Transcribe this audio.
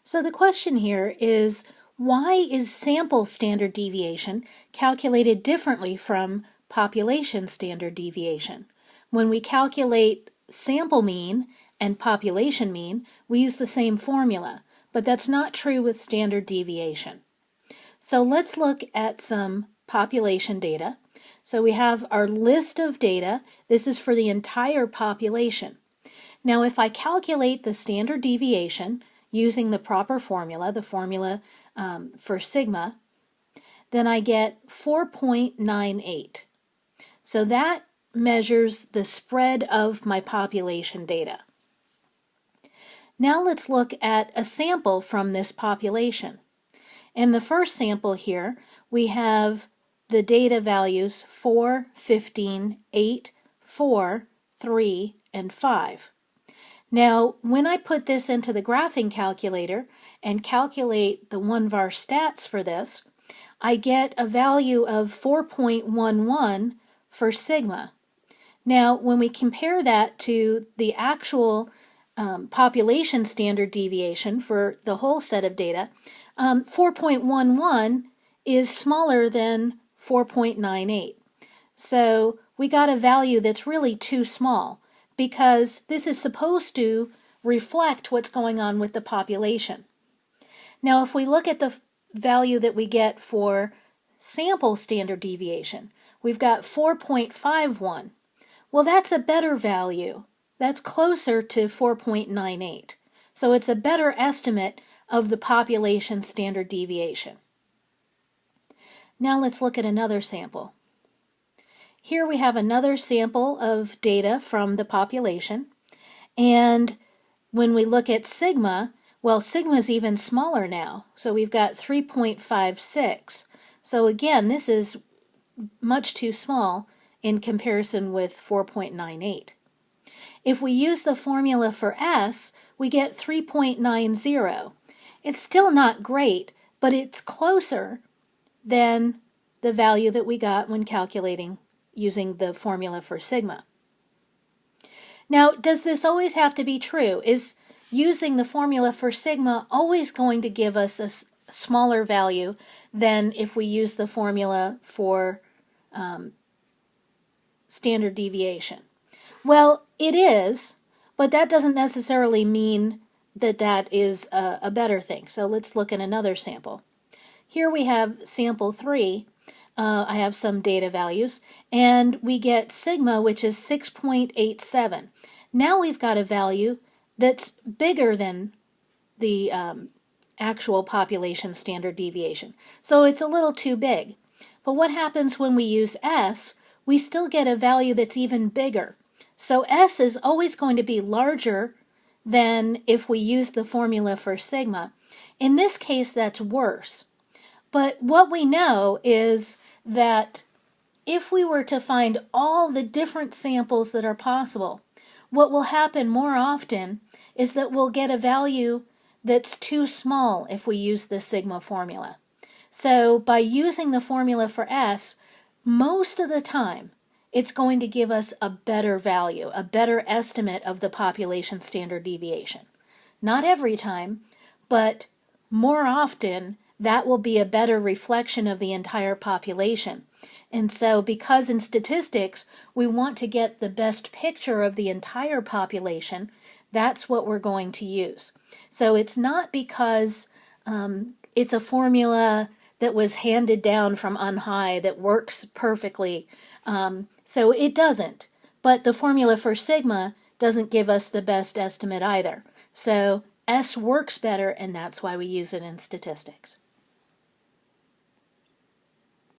So the question here is, why is sample standard deviation calculated differently from population standard deviation? When we calculate sample mean and population mean, we use the same formula, but that's not true with standard deviation. So let's look at some population data. So we have our list of data. This is for the entire population. Now if I calculate the standard deviation using the proper formula, the formula for sigma, then I get 4.98. So that measures the spread of my population data. Now let's look at a sample from this population. In the first sample here, we have the data values 4, 15, 8, 4, 3, and 5. Now, when I put this into the graphing calculator and calculate the 1var stats for this, I get a value of 4.11 for sigma. Now, when we compare that to the actual population standard deviation for the whole set of data, 4.11 is smaller than 4.98. So we got a value that's really too small, because this is supposed to reflect what's going on with the population. Now if we look at the value that we get for sample standard deviation, we've got 4.51. Well, that's a better value. That's closer to 4.98. So it's a better estimate of the population standard deviation. Now let's look at another sample. Here we have another sample of data from the population, and when we look at sigma, well, sigma is even smaller now, so we've got 3.56. So again, this is much too small in comparison with 4.98. If we use the formula for S, we get 3.90. It's still not great, but it's closer than the value that we got when calculating using the formula for sigma. Now, does this always have to be true? Is using the formula for sigma always going to give us a smaller value than if we use the formula for standard deviation? Well, it is, but that doesn't necessarily mean that that is a better thing. So let's look at another sample. Here we have sample 3. I have some data values, and we get sigma, which is 6.87. Now we've got a value that's bigger than the actual population standard deviation. So it's a little too big. But what happens when we use S? We still get a value that's even bigger. So S is always going to be larger than if we use the formula for sigma. In this case, that's worse. But what we know is that if we were to find all the different samples that are possible, what will happen more often is that we'll get a value that's too small if we use the sigma formula. So by using the formula for S, most of the time it's going to give us a better value, a better estimate of the population standard deviation. Not every time, but more often that will be a better reflection of the entire population. And so because in statistics we want to get the best picture of the entire population, that's what we're going to use. So it's not because it's a formula that was handed down from on high that works perfectly. So it doesn't. But the formula for sigma doesn't give us the best estimate either. So S works better, and that's why we use it in statistics.